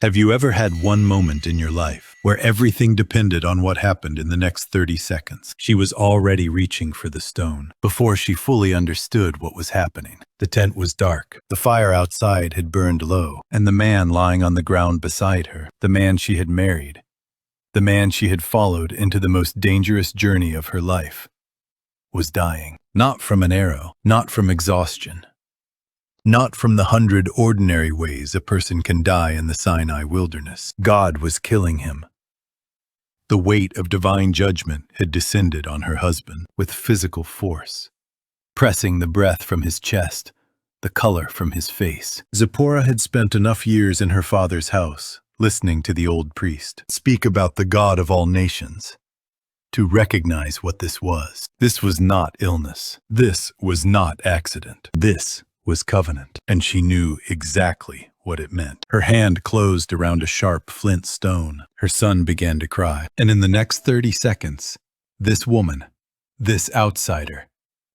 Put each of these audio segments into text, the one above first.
Have you ever had one moment in your life where everything depended on what happened in the next 30 seconds? She was already reaching for the stone before she fully understood what was happening. The tent was dark. The fire outside had burned low, and the man lying on the ground beside her, the man she had married, the man she had followed into the most dangerous journey of her life, was dying. Not from an arrow, not from exhaustion, not from the 100 ordinary ways a person can die in the Sinai wilderness. God was killing him. The weight of divine judgment had descended on her husband with physical force, pressing the breath from his chest, the color from his face. Zipporah had spent enough years in her father's house, listening to the old priest speak about the God of all nations, to recognize what this was. This was not illness. This was not accident. This was covenant, and she knew exactly what it meant. Her hand closed around a sharp flint stone. Her son began to cry. And in the next 30 seconds, this woman, this outsider,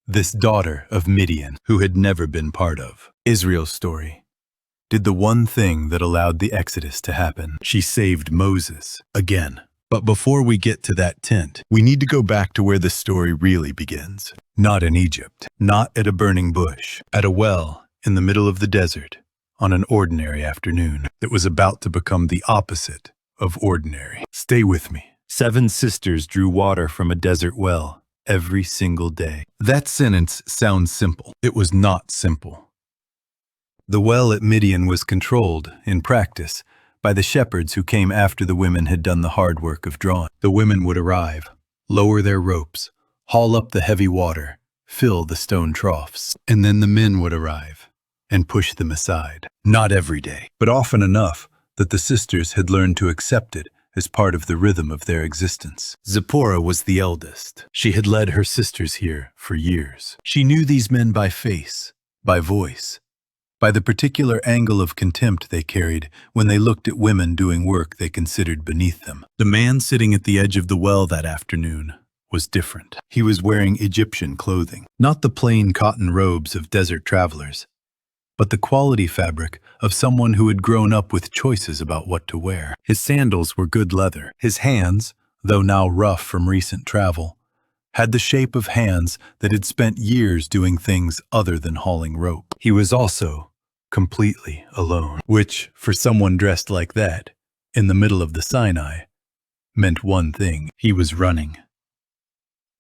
this daughter of Midian, who had never been part of Israel's story, did the one thing that allowed the Exodus to happen. She saved Moses again. But before we get to that tent, we need to go back to where the story really begins. Not in Egypt, not at a burning bush, at a well in the middle of the desert on an ordinary afternoon that was about to become the opposite of ordinary. Stay with me. 7 sisters drew water from a desert well every single day. That sentence sounds simple. It was not simple. The well at Midian was controlled, in practice, by the shepherds who came after the women had done the hard work of drawing. The women would arrive, lower their ropes, haul up the heavy water, fill the stone troughs, and then the men would arrive and push them aside. Not every day, but often enough that the sisters had learned to accept it as part of the rhythm of their existence. Zipporah was the eldest. She had led her sisters here for years. She knew these men by face, by voice, by the particular angle of contempt they carried when they looked at women doing work they considered beneath them. The man sitting at the edge of the well that afternoon was different. He was wearing Egyptian clothing, not the plain cotton robes of desert travelers, but the quality fabric of someone who had grown up with choices about what to wear. His sandals were good leather. His hands, though now rough from recent travel, had the shape of hands that had spent years doing things other than hauling rope. He was also completely alone, which, for someone dressed like that, in the middle of the Sinai, meant one thing: he was running.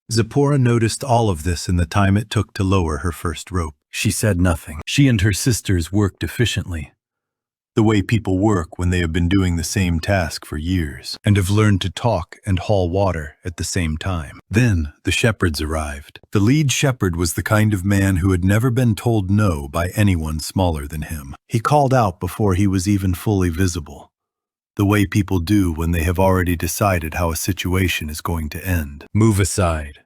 Zipporah noticed all of this in the time it took to lower her first rope. She said nothing. She and her sisters worked efficiently, the way people work when they have been doing the same task for years, and have learned to talk and haul water at the same time. Then the shepherds arrived. The lead shepherd was the kind of man who had never been told no by anyone smaller than him. He called out before he was even fully visible, the way people do when they have already decided how a situation is going to end. Move aside.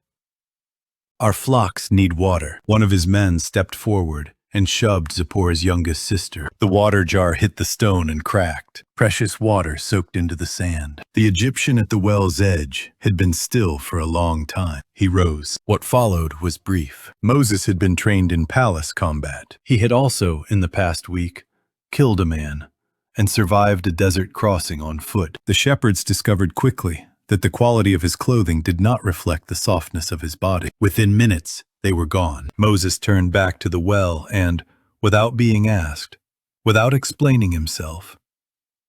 Our flocks need water. One of his men stepped forward and shoved Zipporah's youngest sister. The water jar hit the stone and cracked. Precious water soaked into the sand. The Egyptian at the well's edge had been still for a long time. He rose. What followed was brief. Moses had been trained in palace combat. He had also, in the past week, killed a man and survived a desert crossing on foot. The shepherds discovered quickly that the quality of his clothing did not reflect the softness of his body. Within minutes, they were gone. Moses turned back to the well and, without being asked, without explaining himself,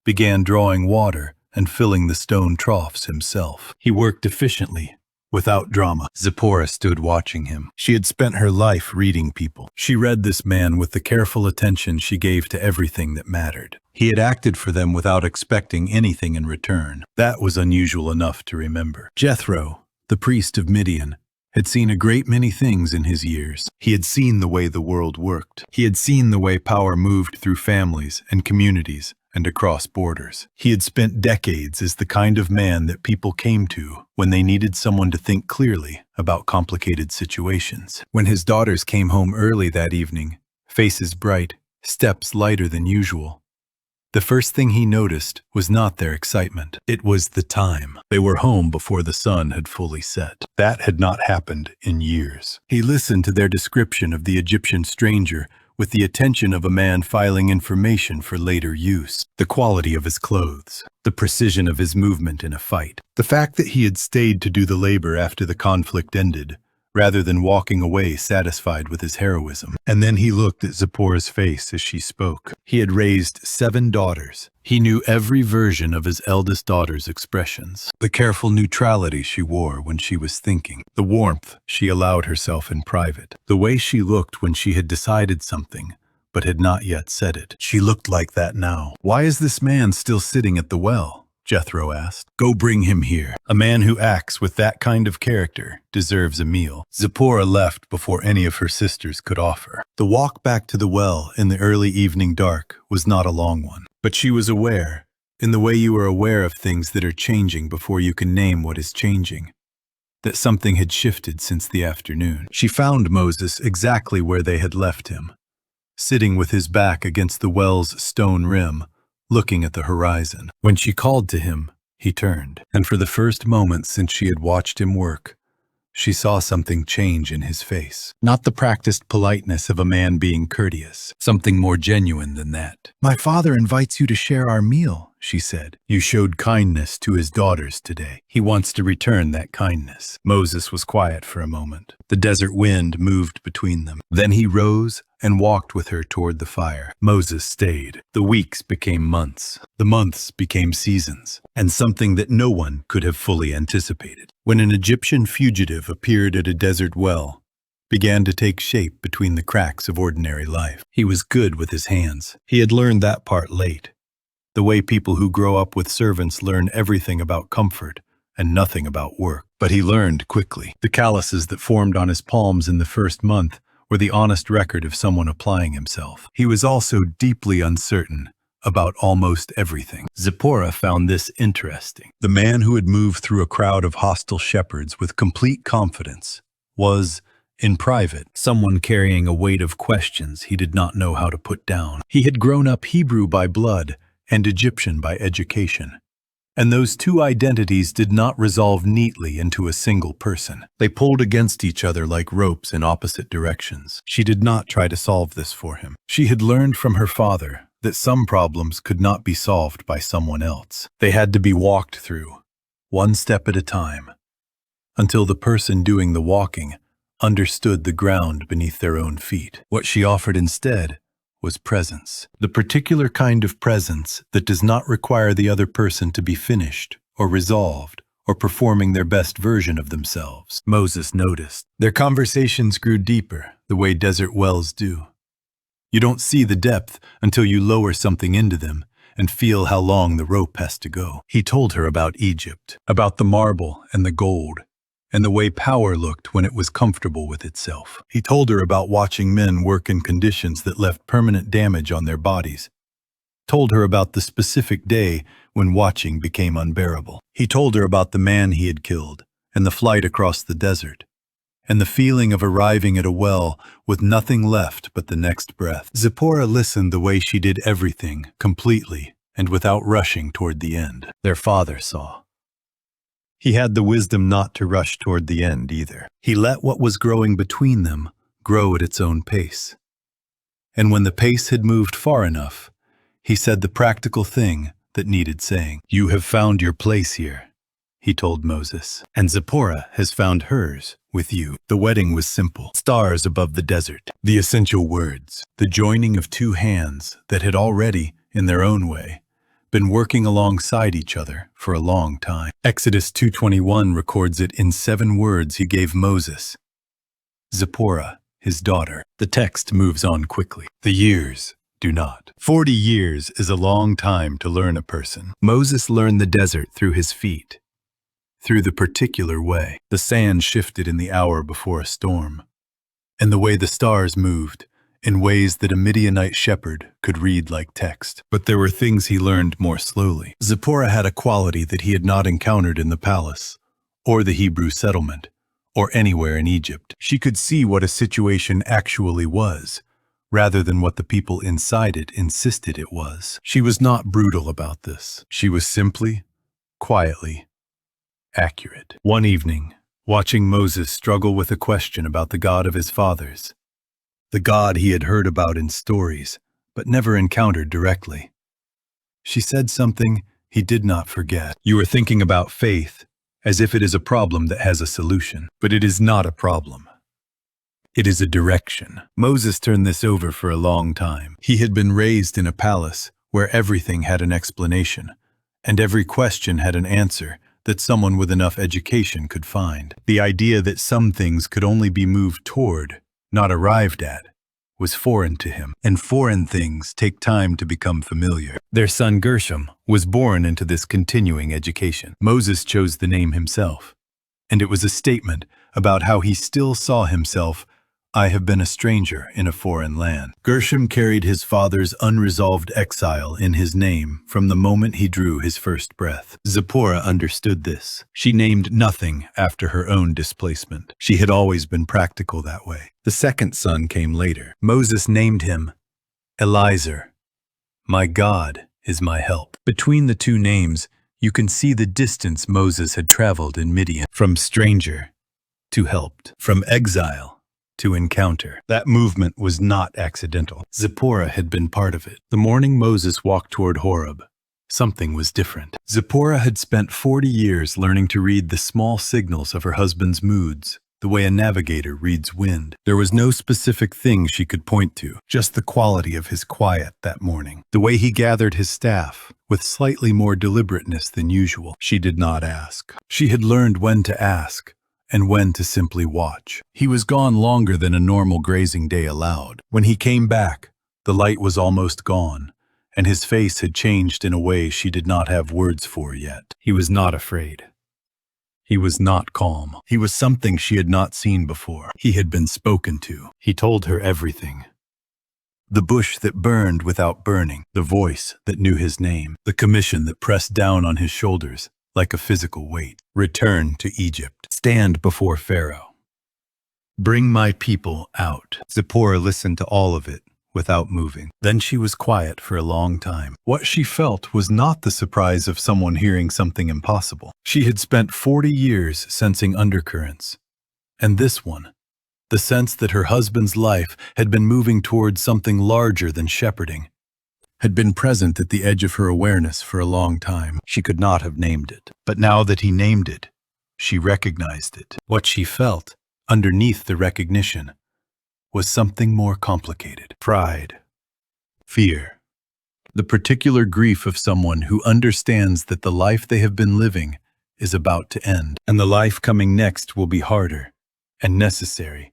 began drawing water and filling the stone troughs himself. He worked efficiently, without drama. Zipporah stood watching him. She had spent her life reading people. She read this man with the careful attention she gave to everything that mattered. He had acted for them without expecting anything in return. That was unusual enough to remember. Jethro, the priest of Midian, had seen a great many things in his years. He had seen the way the world worked. He had seen the way power moved through families and communities and across borders. He had spent decades as the kind of man that people came to when they needed someone to think clearly about complicated situations. When his daughters came home early that evening, faces bright, steps lighter than usual, the first thing he noticed was not their excitement. It was the time. They were home before the sun had fully set. That had not happened in years. He listened to their description of the Egyptian stranger with the attention of a man filing information for later use. The quality of his clothes, the precision of his movement in a fight, the fact that he had stayed to do the labor after the conflict ended, rather than walking away satisfied with his heroism. And then he looked at Zipporah's face as she spoke. He had raised 7 daughters. He knew every version of his eldest daughter's expressions. The careful neutrality she wore when she was thinking. The warmth she allowed herself in private. The way she looked when she had decided something, but had not yet said it. She looked like that now. "Why is this man still sitting at the well?" Jethro asked. "Go bring him here. A man who acts with that kind of character deserves a meal." Zipporah left before any of her sisters could offer. The walk back to the well in the early evening dark was not a long one, but she was aware, in the way you are aware of things that are changing before you can name what is changing, that something had shifted since the afternoon. She found Moses exactly where they had left him, sitting with his back against the well's stone rim, looking at the horizon. When she called to him, he turned, and for the first moment since she had watched him work, she saw something change in his face. Not the practiced politeness of a man being courteous, something more genuine than that. "My father invites you to share our meal," she said. "You showed kindness to his daughters today. He wants to return that kindness." Moses was quiet for a moment. The desert wind moved between them. Then he rose and walked with her toward the fire. Moses stayed. The weeks became months. The months became seasons, and something that no one could have fully anticipated. When an Egyptian fugitive appeared at a desert well, began to take shape between the cracks of ordinary life. He was good with his hands. He had learned that part late. The way people who grow up with servants learn everything about comfort and nothing about work. But he learned quickly. The calluses that formed on his palms in the first month were the honest record of someone applying himself. He was also deeply uncertain about almost everything. Zipporah found this interesting. The man who had moved through a crowd of hostile shepherds with complete confidence was, in private, someone carrying a weight of questions he did not know how to put down. He had grown up Hebrew by blood and Egyptian by education, and those two identities did not resolve neatly into a single person. They pulled against each other like ropes in opposite directions. She did not try to solve this for him. She had learned from her father that some problems could not be solved by someone else. They had to be walked through, one step at a time, until the person doing the walking understood the ground beneath their own feet. What she offered instead was presence. The particular kind of presence that does not require the other person to be finished or resolved or performing their best version of themselves. Moses noticed. Their conversations grew deeper, the way desert wells do. You don't see the depth until you lower something into them and feel how long the rope has to go. He told her about Egypt, about the marble and the gold, and the way power looked when it was comfortable with itself. He told her about watching men work in conditions that left permanent damage on their bodies. Told her about the specific day when watching became unbearable. He told her about the man he had killed and the flight across the desert, and the feeling of arriving at a well with nothing left but the next breath. Zipporah listened the way she did everything, completely and without rushing toward the end. Their father saw. He had the wisdom not to rush toward the end either. He let what was growing between them grow at its own pace. And when the pace had moved far enough, he said the practical thing that needed saying. "You have found your place here," he told Moses, "and Zipporah has found hers with you." The wedding was simple. Stars above the desert. The essential words. The joining of two hands that had already, in their own way, been working alongside each other for a long time. Exodus 2:21 records it in 7 words he gave Moses. Zipporah, his daughter. The text moves on quickly. The years do not. 40 years is a long time to learn a person. Moses learned the desert through his feet, through the particular way. The sand shifted in the hour before a storm, and the way the stars moved, in ways that a Midianite shepherd could read like text. But there were things he learned more slowly. Zipporah had a quality that he had not encountered in the palace, or the Hebrew settlement, or anywhere in Egypt. She could see what a situation actually was, rather than what the people inside it insisted it was. She was not brutal about this. She was simply, quietly, accurate. One evening, watching Moses struggle with a question about the God of his fathers, the God he had heard about in stories, but never encountered directly. She said something he did not forget. You are thinking about faith as if it is a problem that has a solution, but it is not a problem. It is a direction. Moses turned this over for a long time. He had been raised in a palace where everything had an explanation, and every question had an answer that someone with enough education could find. The idea that some things could only be moved toward, not arrived at, was foreign to him, and foreign things take time to become familiar. Their son Gershom was born into this continuing education. Moses chose the name himself, and it was a statement about how he still saw himself. I have been a stranger in a foreign land. Gershom carried his father's unresolved exile in his name from the moment he drew his first breath. Zipporah understood this. She named nothing after her own displacement. She had always been practical that way. The second son came later. Moses named him Eliezer. My God is my help. Between the two names, you can see the distance Moses had traveled in Midian. From stranger to helped. From exile to encounter. That movement was not accidental. Zipporah had been part of it. The morning Moses walked toward Horeb, something was different. Zipporah had spent 40 years learning to read the small signals of her husband's moods, the way a navigator reads wind. There was no specific thing she could point to, just the quality of his quiet that morning. The way he gathered his staff, with slightly more deliberateness than usual. She did not ask. She had learned when to ask, and when to simply watch. He was gone longer than a normal grazing day allowed. When he came back, the light was almost gone, and his face had changed in a way she did not have words for yet. He was not afraid. He was not calm. He was something she had not seen before. He had been spoken to. He told her everything. The bush that burned without burning, the voice that knew his name, the commission that pressed down on his shoulders like a physical weight. Return to Egypt. Stand before Pharaoh. Bring my people out. Zipporah listened to all of it without moving. Then she was quiet for a long time. What she felt was not the surprise of someone hearing something impossible. She had spent 40 years sensing undercurrents. And this one, the sense that her husband's life had been moving towards something larger than shepherding, had been present at the edge of her awareness for a long time. She could not have named it. But now that he named it, she recognized it. What she felt, underneath the recognition, was something more complicated. Pride. Fear. The particular grief of someone who understands that the life they have been living is about to end, and the life coming next will be harder and necessary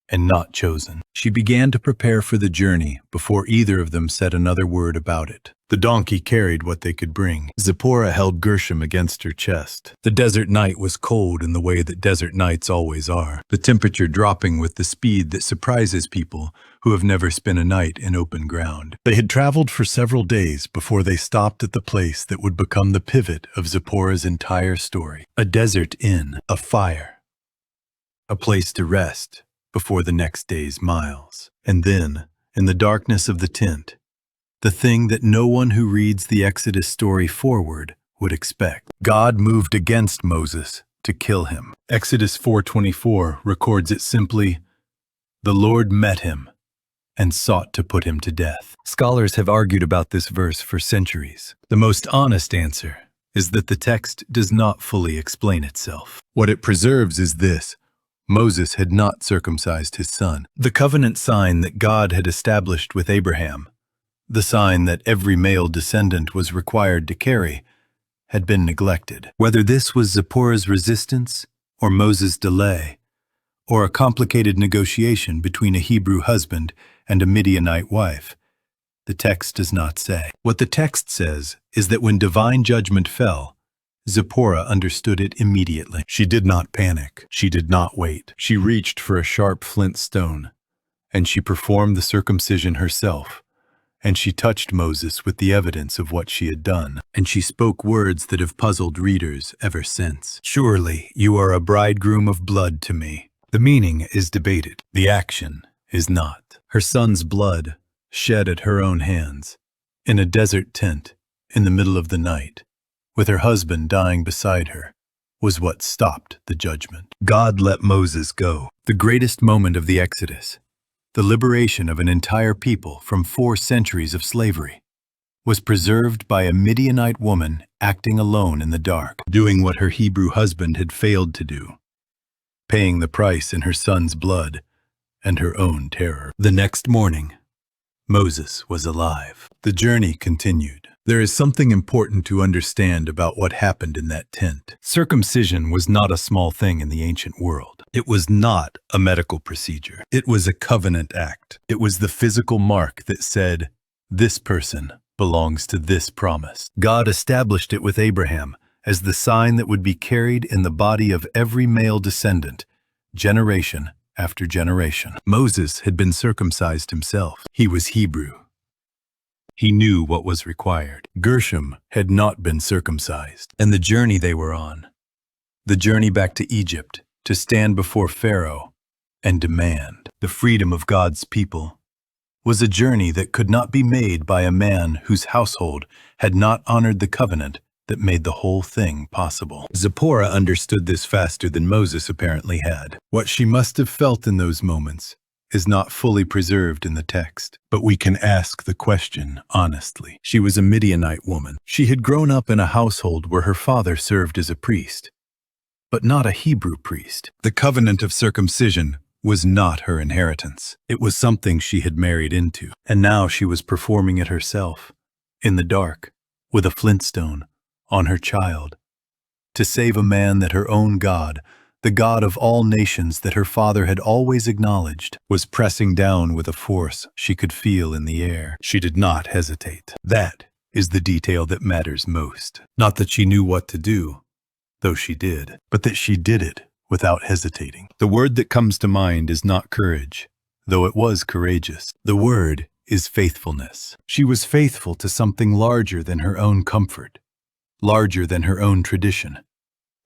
and not chosen. She began to prepare for the journey before either of them said another word about it. The donkey carried what they could bring. Zipporah held Gershom against her chest. The desert night was cold in the way that desert nights always are, the temperature dropping with the speed that surprises people who have never spent a night in open ground. They had traveled for several days before they stopped at the place that would become the pivot of Zipporah's entire story. A desert inn, a fire, a place to rest before the next day's miles. And then, in the darkness of the tent, the thing that no one who reads the Exodus story forward would expect. God moved against Moses to kill him. Exodus 4:24 records it simply, "The Lord met him and sought to put him to death." Scholars have argued about this verse for centuries. The most honest answer is that the text does not fully explain itself. What it preserves is this: Moses had not circumcised his son. The covenant sign that God had established with Abraham, the sign that every male descendant was required to carry, had been neglected. Whether this was Zipporah's resistance, or Moses' delay, or a complicated negotiation between a Hebrew husband and a Midianite wife, the text does not say. What the text says is that when divine judgment fell, Zipporah understood it immediately. She did not panic. She did not wait. She reached for a sharp flint stone, and she performed the circumcision herself. And she touched Moses with the evidence of what she had done. And she spoke words that have puzzled readers ever since. "Surely you are a bridegroom of blood to me." The meaning is debated. The action is not. Her son's blood, shed at her own hands, in a desert tent, in the middle of the night, with her husband dying beside her, was what stopped the judgment. God let Moses go. The greatest moment of the Exodus, the liberation of an entire people from 4 centuries of slavery, was preserved by a Midianite woman acting alone in the dark, doing what her Hebrew husband had failed to do, paying the price in her son's blood and her own terror. The next morning, Moses was alive. The journey continued. There is something important to understand about what happened in that tent. Circumcision was not a small thing in the ancient world. It was not a medical procedure. It was a covenant act. It was the physical mark that said, "This person belongs to this promise." God established it with Abraham as the sign that would be carried in the body of every male descendant, generation after generation. Moses had been circumcised himself. He was Hebrew. He knew what was required. Gershom had not been circumcised. And the journey they were on, the journey back to Egypt, to stand before Pharaoh and demand the freedom of God's people, was a journey that could not be made by a man whose household had not honored the covenant that made the whole thing possible. Zipporah understood this faster than Moses apparently had. What she must have felt in those moments is not fully preserved in the text, but we can ask the question honestly. She was a Midianite woman. She had grown up in a household where her father served as a priest, but not a Hebrew priest. The covenant of circumcision was not her inheritance. It was something she had married into, and now she was performing it herself, in the dark, with a flint stone, on her child, to save a man that her own God, the God of all nations that her father had always acknowledged, was pressing down with a force she could feel in the air. She did not hesitate. That is the detail that matters most. Not that she knew what to do, though she did, but that she did it without hesitating. The word that comes to mind is not courage, though it was courageous. The word is faithfulness. She was faithful to something larger than her own comfort, larger than her own tradition,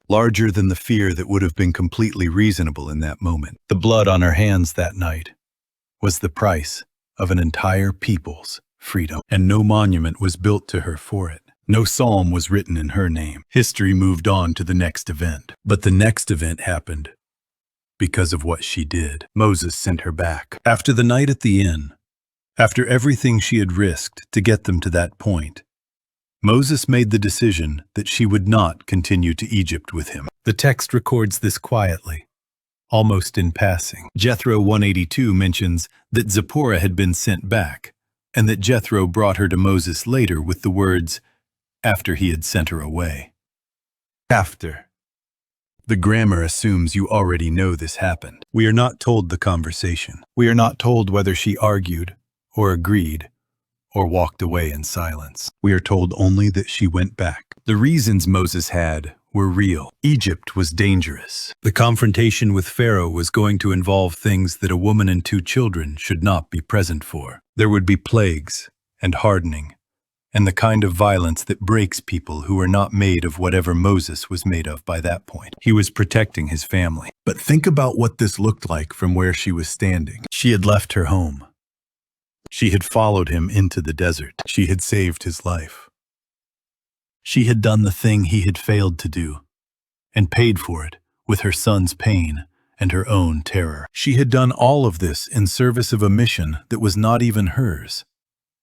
larger than the fear that would have been completely reasonable in that moment. The blood on her hands that night was the price of an entire people's freedom, and no monument was built to her for it. No psalm was written in her name. History moved on to the next event. But the next event happened because of what she did. Moses sent her back. After the night at the inn, after everything she had risked to get them to that point, Moses made the decision that she would not continue to Egypt with him. The text records this quietly, almost in passing. Jethro 182 mentions that Zipporah had been sent back, and that Jethro brought her to Moses later with the words, "after he had sent her away." After. The grammar assumes you already know this happened. We are not told the conversation. We are not told whether she argued, or agreed, or walked away in silence. We are told only that she went back. The reasons Moses had were real. Egypt was dangerous. The confrontation with Pharaoh was going to involve things that a woman and 2 children should not be present for. There would be plagues and hardening, and the kind of violence that breaks people who are not made of whatever Moses was made of by that point. He was protecting his family. But think about what this looked like from where she was standing. She had left her home. She had followed him into the desert. She had saved his life. She had done the thing he had failed to do, and paid for it with her son's pain and her own terror. She had done all of this in service of a mission that was not even hers,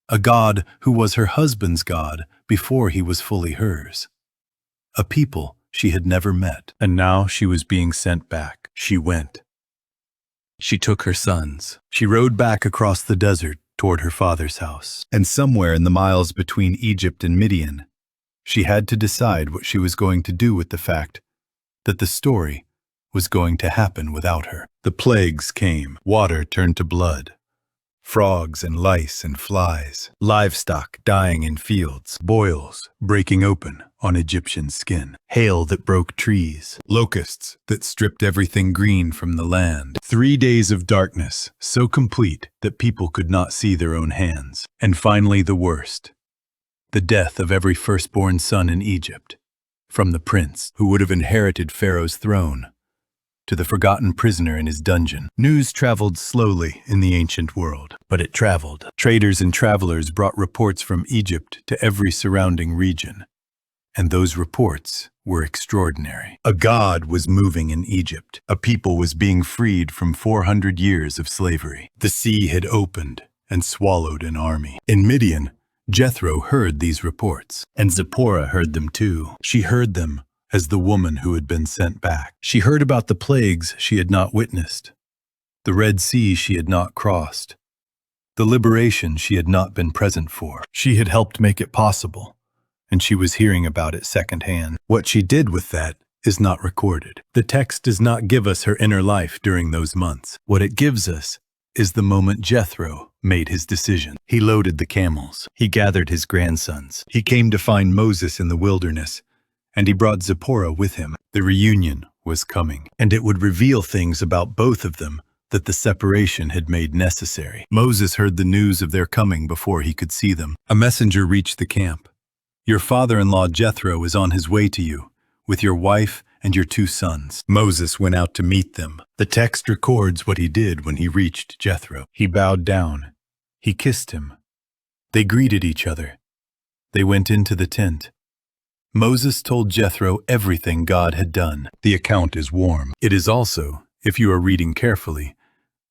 a God who was her husband's God before he was fully hers, a people she had never met. And now she was being sent back. She went. She took her sons. She rode back across the desert toward her father's house. And somewhere in the miles between Egypt and Midian, she had to decide what she was going to do with the fact that the story was going to happen without her. The plagues came. Water turned to blood. Frogs and lice and flies. Livestock dying in fields. Boils breaking open on Egyptian skin. Hail that broke trees. Locusts that stripped everything green from the land. 3 days of darkness, so complete that people could not see their own hands. And finally the worst. The death of every firstborn son in Egypt, from the prince who would have inherited Pharaoh's throne, to the forgotten prisoner in his dungeon. News traveled slowly in the ancient world, but it traveled. Traders and travelers brought reports from Egypt to every surrounding region, And those reports were extraordinary. A god was moving in Egypt. A people was being freed from 400 years of slavery. The sea had opened and swallowed an army. In Midian, Jethro heard these reports, and Zipporah heard them too. She heard them as the woman who had been sent back. She heard about the plagues she had not witnessed, the Red Sea she had not crossed, the liberation she had not been present for. She had helped make it possible, and she was hearing about it secondhand. What she did with that is not recorded. The text does not give us her inner life during those months. What it gives us is the moment Jethro made his decision. He loaded the camels. He gathered his grandsons. He came to find Moses in the wilderness, and he brought Zipporah with him. The reunion was coming, and it would reveal things about both of them that the separation had made necessary. Moses heard the news of their coming before he could see them. A messenger reached the camp. "Your father-in-law Jethro is on his way to you, with your wife and your 2 sons." Moses went out to meet them. The text records what he did when he reached Jethro. He bowed down. He kissed him. They greeted each other. They went into the tent. Moses told Jethro everything God had done. The account is warm. It is also, if you are reading carefully,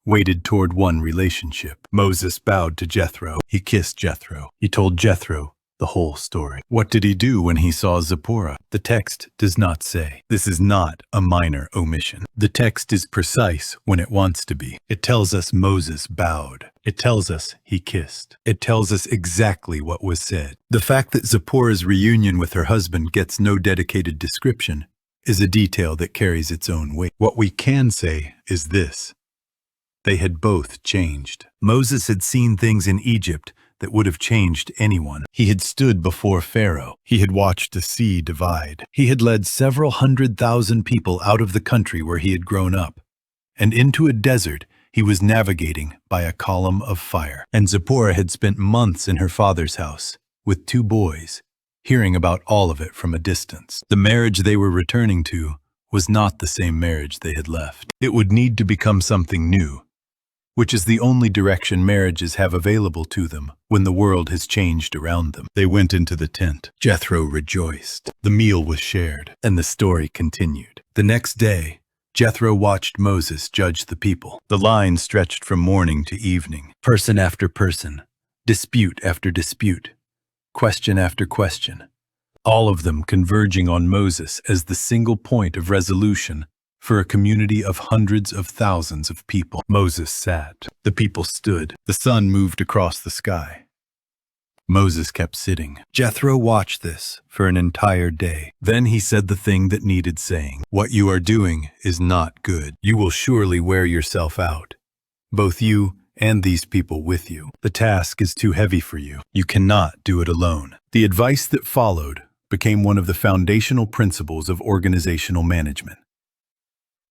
weighted toward one relationship. Moses bowed to Jethro. He kissed Jethro. He told Jethro the whole story. What did he do when he saw Zipporah? The text does not say. This is not a minor omission. The text is precise when it wants to be. It tells us Moses bowed. It tells us he kissed. It tells us exactly what was said. The fact that Zipporah's reunion with her husband gets no dedicated description is a detail that carries its own weight. What we can say is this: they had both changed. Moses had seen things in Egypt that would have changed anyone. He had stood before Pharaoh. He had watched the sea divide. He had led several 100,000 people out of the country where he had grown up, and into a desert he was navigating by a column of fire. And Zipporah had spent months in her father's house with 2 boys, hearing about all of it from a distance. The marriage they were returning to was not the same marriage they had left. It would need to become something new, which is the only direction marriages have available to them when the world has changed around them. They went into the tent. Jethro rejoiced. The meal was shared, and the story continued. The next day, Jethro watched Moses judge the people. The line stretched from morning to evening, person after person, dispute after dispute, question after question, all of them converging on Moses as the single point of resolution for a community of hundreds of thousands of people. Moses sat. The people stood. The sun moved across the sky. Moses kept sitting. Jethro watched this for an entire day. Then he said the thing that needed saying. "What you are doing is not good. You will surely wear yourself out, both you and these people with you. The task is too heavy for you. You cannot do it alone." The advice that followed became one of the foundational principles of organizational management.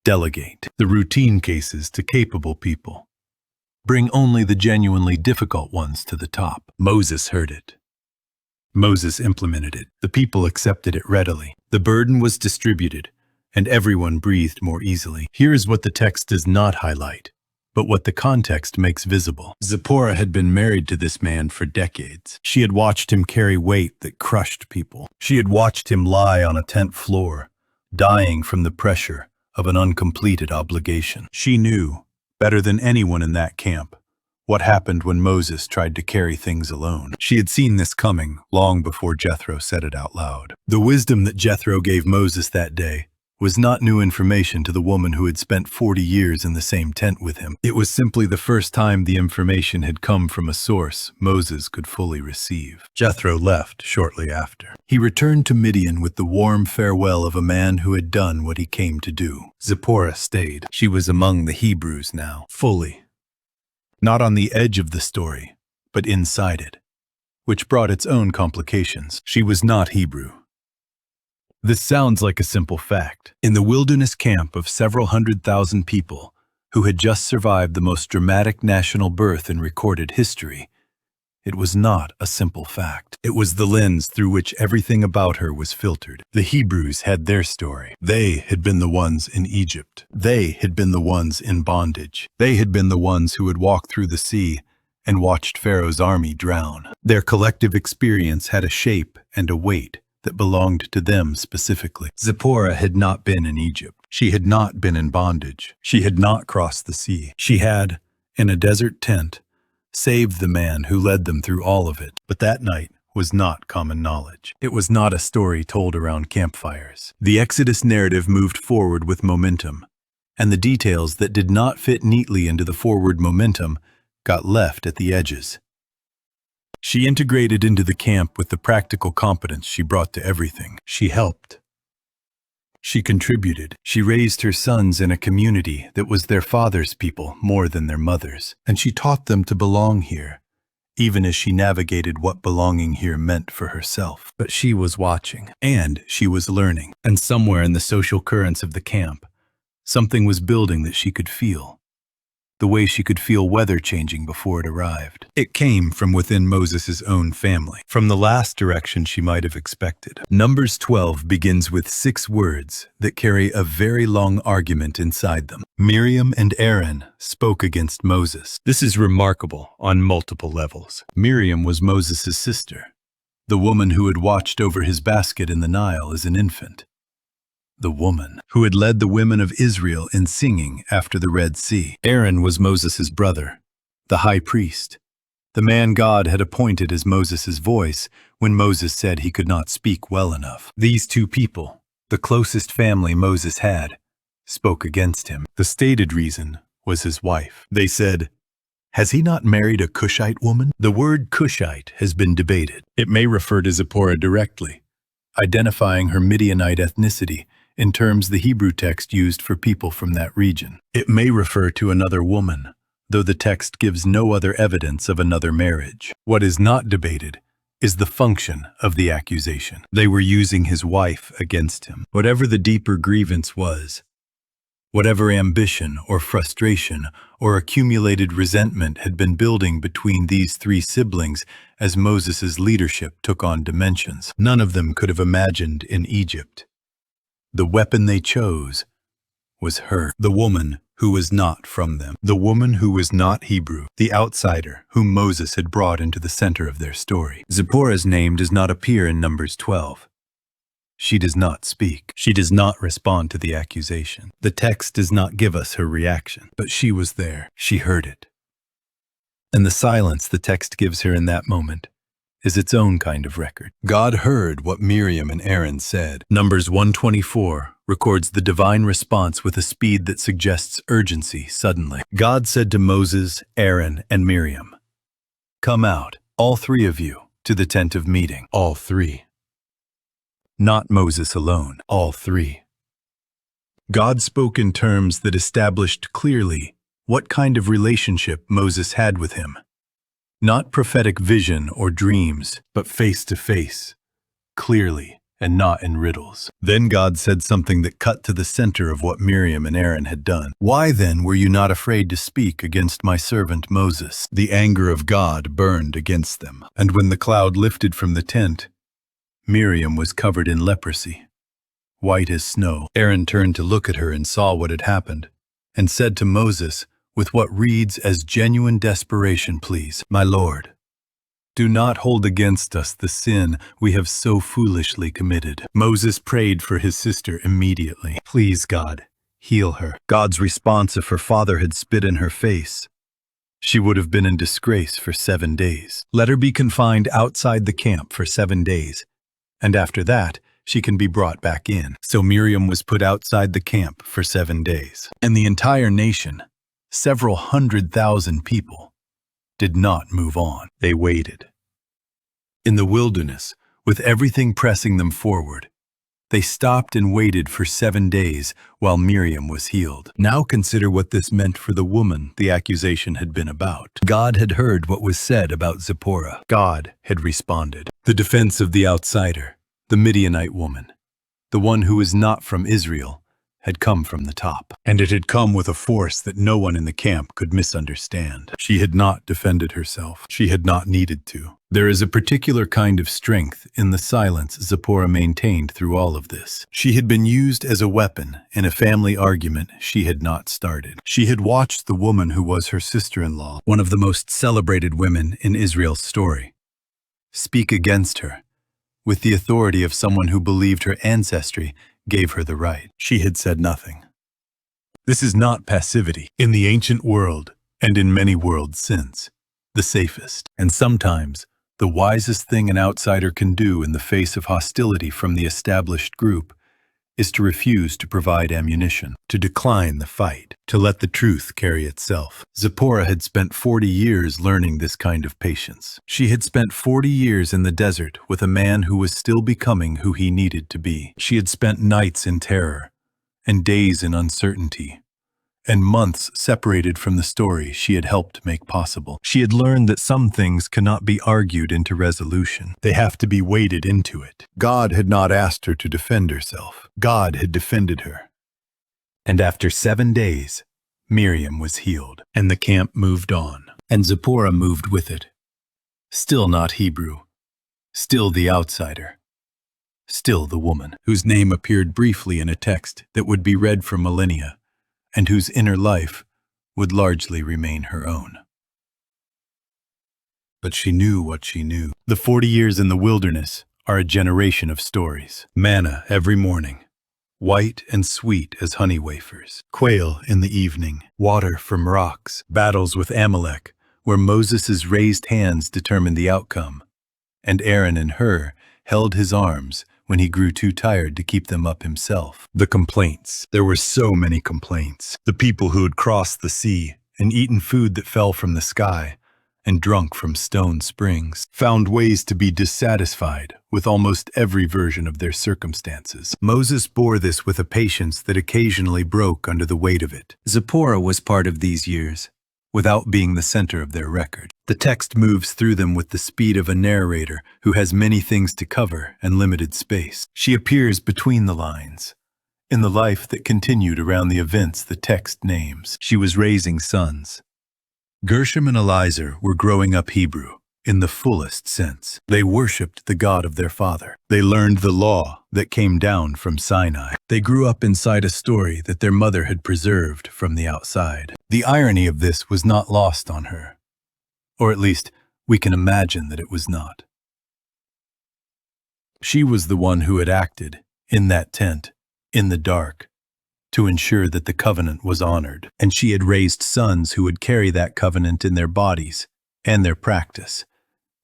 Delegate the routine cases to capable people. Bring only the genuinely difficult ones to the top. Moses heard it. Moses implemented it. The people accepted it readily. The burden was distributed, and everyone breathed more easily. Here is what the text does not highlight, but what the context makes visible. Zipporah had been married to this man for decades. She had watched him carry weight that crushed people. She had watched him lie on a tent floor, dying from the pressure of an uncompleted obligation. She knew, better than anyone in that camp, what happened when Moses tried to carry things alone. She had seen this coming long before Jethro said it out loud. The wisdom that Jethro gave Moses that day was not new information to the woman who had spent 40 years in the same tent with him. It was simply the first time the information had come from a source Moses could fully receive. Jethro left shortly after. He returned to Midian with the warm farewell of a man who had done what he came to do. Zipporah stayed. She was among the Hebrews now, fully. Not on the edge of the story, but inside it, which brought its own complications. She was not Hebrew. This sounds like a simple fact. In the wilderness camp of several 100,000 people who had just survived the most dramatic national birth in recorded history, it was not a simple fact. It was the lens through which everything about her was filtered. The Hebrews had their story. They had been the ones in Egypt. They had been the ones in bondage. They had been the ones who had walked through the sea and watched Pharaoh's army drown. Their collective experience had a shape and a weight that belonged to them specifically. Zipporah had not been in Egypt. She had not been in bondage. She had not crossed the sea. She had, in a desert tent, saved the man who led them through all of it. But that night was not common knowledge. It was not a story told around campfires. The Exodus narrative moved forward with momentum, and the details that did not fit neatly into the forward momentum got left at the edges. She integrated into the camp with the practical competence she brought to everything. She helped. She contributed. She raised her sons in a community that was their father's people more than their mother's, and she taught them to belong here, even as she navigated what belonging here meant for herself. But she was watching, and she was learning, and somewhere in the social currents of the camp, something was building that she could feel, the way she could feel weather changing before it arrived. It came from within Moses' own family, from the last direction she might have expected. Numbers 12 begins with 6 words that carry a very long argument inside them. Miriam and Aaron spoke against Moses. This is remarkable on multiple levels. Miriam was Moses' sister, the woman who had watched over his basket in the Nile as an infant. The woman who had led the women of Israel in singing after the Red Sea. Aaron was Moses' brother, the high priest, the man God had appointed as Moses' voice when Moses said he could not speak well enough. These two people, the closest family Moses had, spoke against him. The stated reason was his wife. They said, "Has he not married a Cushite woman?" The word Cushite has been debated. It may refer to Zipporah directly, identifying her Midianite ethnicity in terms the Hebrew text used for people from that region. It may refer to another woman, though the text gives no other evidence of another marriage. What is not debated is the function of the accusation. They were using his wife against him. Whatever the deeper grievance was, whatever ambition or frustration or accumulated resentment had been building between these 3 siblings as Moses' leadership took on dimensions, none of them could have imagined in Egypt. The weapon they chose was her, the woman who was not from them, the woman who was not Hebrew, the outsider whom Moses had brought into the center of their story. Zipporah's name does not appear in Numbers 12. She does not speak. She does not respond to the accusation. The text does not give us her reaction, but she was there. She heard it. And the silence the text gives her in that moment is its own kind of record. God heard what Miriam and Aaron said. Numbers 124 records the divine response with a speed that suggests urgency suddenly. God said to Moses, Aaron, and Miriam, "Come out, all 3 of you, to the tent of meeting." All 3. Not Moses alone, all 3. God spoke in terms that established clearly what kind of relationship Moses had with him. Not prophetic vision or dreams, but face to face, clearly, and not in riddles. Then God said something that cut to the center of what Miriam and Aaron had done. "Why then were you not afraid to speak against my servant Moses?" The anger of God burned against them. And when the cloud lifted from the tent, Miriam was covered in leprosy, white as snow. Aaron turned to look at her and saw what had happened, and said to Moses, with what reads as genuine desperation, "Please, my Lord, do not hold against us the sin we have so foolishly committed." Moses prayed for his sister immediately. "Please, God, heal her." God's response: if her father had spit in her face, she would have been in disgrace for 7 days. Let her be confined outside the camp for 7 days, and after that, she can be brought back in. So Miriam was put outside the camp for 7 days. And the entire nation, several 100,000 people, did not move on. They waited. In the wilderness, with everything pressing them forward, they stopped and waited for 7 days while Miriam was healed. Now consider what this meant for the woman the accusation had been about. God had heard what was said about Zipporah. God had responded. The defense of the outsider, the Midianite woman, the one who was not from Israel, had come from the top. And it had come with a force that no one in the camp could misunderstand. She had not defended herself. She had not needed to. There is a particular kind of strength in the silence Zipporah maintained through all of this. She had been used as a weapon in a family argument she had not started. She had watched the woman who was her sister-in-law, one of the most celebrated women in Israel's story, speak against her with the authority of someone who believed her ancestry gave her the right. She had said nothing. This is not passivity. In the ancient world, and in many worlds since, the safest, and sometimes the wisest thing an outsider can do in the face of hostility from the established group is to refuse to provide ammunition, to decline the fight, to let the truth carry itself. Zipporah had spent 40 years learning this kind of patience. She had spent 40 years in the desert with a man who was still becoming who he needed to be. She had spent nights in terror, and days in uncertainty, and months separated from the story she had helped make possible. She had learned that some things cannot be argued into resolution. They have to be waded into it. God had not asked her to defend herself. God had defended her. And after 7 days, Miriam was healed, and the camp moved on. And Zipporah moved with it. Still not Hebrew. Still the outsider. Still the woman, whose name appeared briefly in a text that would be read for millennia, and whose inner life would largely remain her own. But she knew what she knew. The 40 years in the wilderness are a generation of stories. Manna every morning, white and sweet as honey wafers. Quail in the evening, water from rocks. Battles with Amalek, where Moses' raised hands determined the outcome, and Aaron and Hur held his arms when he grew too tired to keep them up himself. The complaints. There were so many complaints. The people who had crossed the sea and eaten food that fell from the sky and drunk from stone springs found ways to be dissatisfied with almost every version of their circumstances. Moses bore this with a patience that occasionally broke under the weight of it. Zipporah was part of these years, without being the center of their record. The text moves through them with the speed of a narrator who has many things to cover and limited space. She appears between the lines, in the life that continued around the events the text names. She was raising sons. Gershom and Eliezer were growing up Hebrew, in the fullest sense. They worshipped the God of their father. They learned the law that came down from Sinai. They grew up inside a story that their mother had preserved from the outside. The irony of this was not lost on her. Or at least, we can imagine that it was not. She was the one who had acted, in that tent, in the dark, to ensure that the covenant was honored. And she had raised sons who would carry that covenant in their bodies and their practice,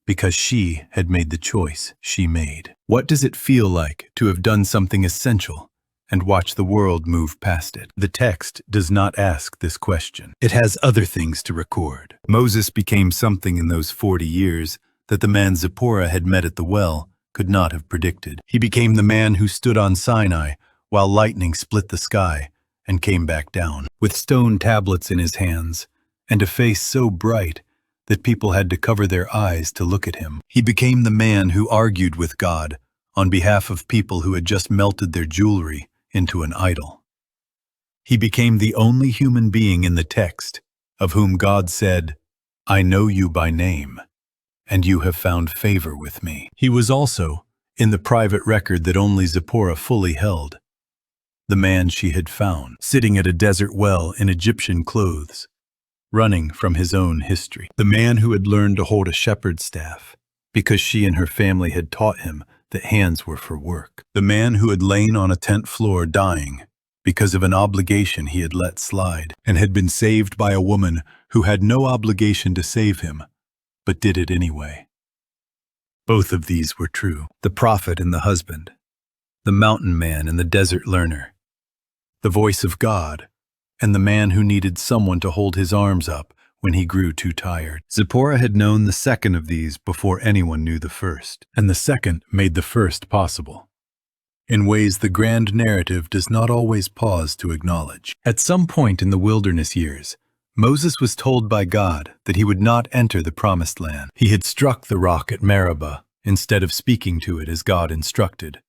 because she had made the choice she made. What does it feel like to have done something essential and watch the world move past it? The text does not ask this question. It has other things to record. Moses became something in those 40 years that the man Zipporah had met at the well could not have predicted. He became the man who stood on Sinai while lightning split the sky and came back down, with stone tablets in his hands and a face so bright that people had to cover their eyes to look at him. He became the man who argued with God on behalf of people who had just melted their jewelry into an idol. He became the only human being in the text of whom God said, "I know you by name, and you have found favor with me." He was also, in the private record that only Zipporah fully held, the man she had found, sitting at a desert well in Egyptian clothes, running from his own history. The man who had learned to hold a shepherd's staff, because she and her family had taught him that hands were for work. The man who had lain on a tent floor dying because of an obligation he had let slide, and had been saved by a woman who had no obligation to save him, but did it anyway. Both of these were true. The prophet and the husband, the mountain man and the desert learner, the voice of God, and the man who needed someone to hold his arms up when he grew too tired. Zipporah had known the second of these before anyone knew the first, and the second made the first possible, in ways the grand narrative does not always pause to acknowledge. At some point in the wilderness years, Moses was told by God that he would not enter the promised land. He had struck the rock at Meribah instead of speaking to it as God instructed.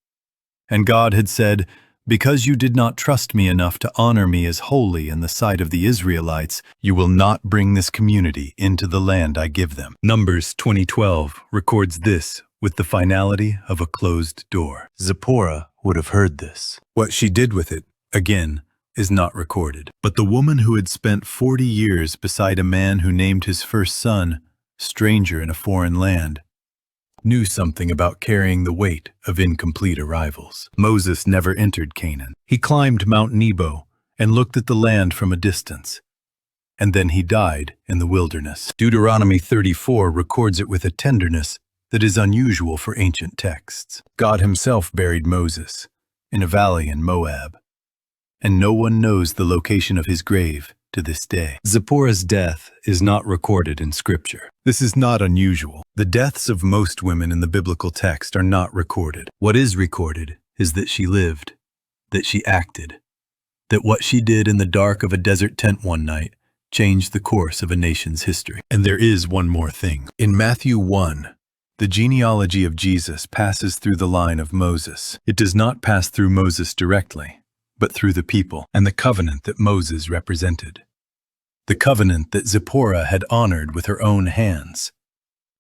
And God had said, "Because you did not trust me enough to honor me as holy in the sight of the Israelites, you will not bring this community into the land I give them." Numbers 20:12 records this with the finality of a closed door. Zipporah would have heard this. What she did with it, again, is not recorded. But the woman who had spent 40 years beside a man who named his first son stranger in a foreign land knew something about carrying the weight of incomplete arrivals. Moses never entered Canaan. He climbed Mount Nebo and looked at the land from a distance. And then he died in the wilderness. Deuteronomy 34 records it with a tenderness that is unusual for ancient texts. God himself buried Moses in a valley in Moab, and no one knows the location of his grave to this day. Zipporah's death is not recorded in Scripture. This is not unusual. The deaths of most women in the biblical text are not recorded. What is recorded is that she lived, that she acted, that what she did in the dark of a desert tent one night changed the course of a nation's history. And there is one more thing. In Matthew 1, the genealogy of Jesus passes through the line of Moses. It does not pass through Moses directly, but through the people and the covenant that Moses represented. The covenant that Zipporah had honored with her own hands,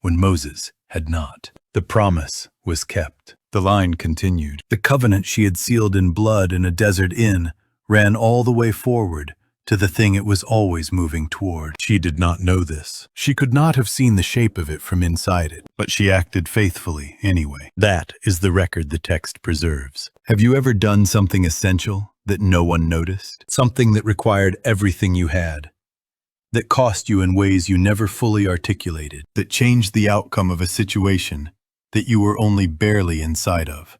when Moses had not. The promise was kept. The line continued. The covenant she had sealed in blood in a desert inn ran all the way forward to the thing it was always moving toward. She did not know this. She could not have seen the shape of it from inside it, but she acted faithfully anyway. That is the record the text preserves. Have you ever done something essential that no one noticed? Something that required everything you had, that cost you in ways you never fully articulated, that changed the outcome of a situation that you were only barely inside of,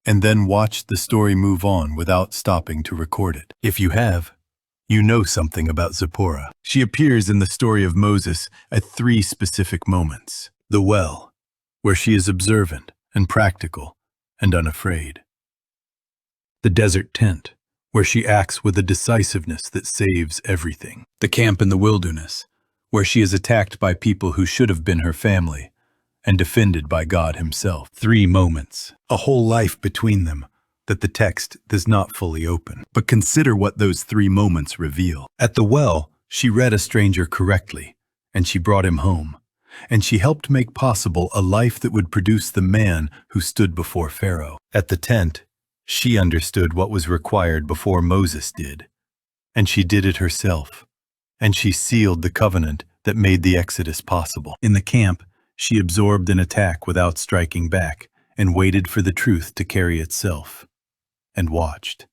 and then watched the story move on without stopping to record it? If you have, you know something about Zipporah. She appears in the story of Moses at 3 specific moments. The well, where she is observant and practical and unafraid. The desert tent, where she acts with a decisiveness that saves everything. The camp in the wilderness, where she is attacked by people who should have been her family and defended by God himself. 3 moments, a whole life between them, that the text does not fully open. But consider what those 3 moments reveal. At the well, she read a stranger correctly, and she brought him home, and she helped make possible a life that would produce the man who stood before Pharaoh. At the tent, she understood what was required before Moses did, and she did it herself, and she sealed the covenant that made the Exodus possible. In the camp, she absorbed an attack without striking back, and waited for the truth to carry itself. And watched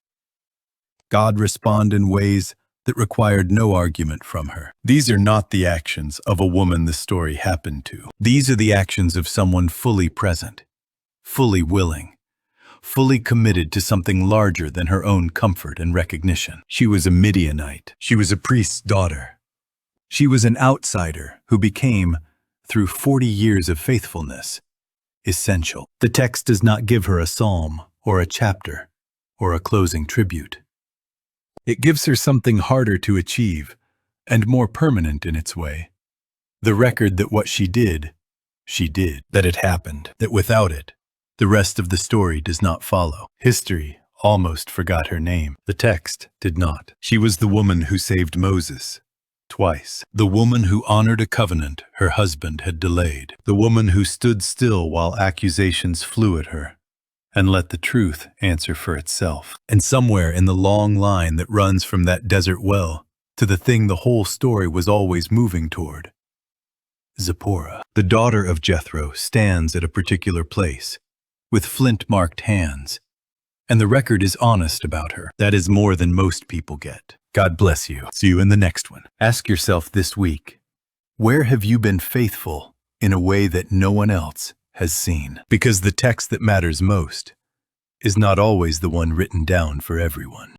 God respond in ways that required no argument from her. These are not the actions of a woman the story happened to. These are the actions of someone fully present, fully willing, fully committed to something larger than her own comfort and recognition. She was a Midianite. She was a priest's daughter. She was an outsider who became, through 40 years of faithfulness, essential. The text does not give her a psalm or a chapter or a closing tribute. It gives her something harder to achieve and more permanent in its way. The record that what she did, that it happened, that without it, the rest of the story does not follow. History almost forgot her name. The text did not. She was the woman who saved Moses twice. The woman who honored a covenant her husband had delayed. The woman who stood still while accusations flew at her and let the truth answer for itself. And somewhere in the long line that runs from that desert well to the thing the whole story was always moving toward, Zipporah, the daughter of Jethro, stands at a particular place with flint-marked hands, and the record is honest about her. That is more than most people get. God bless you. See you in the next one. Ask yourself this week, where have you been faithful in a way that no one else has seen? Because the text that matters most is not always the one written down for everyone.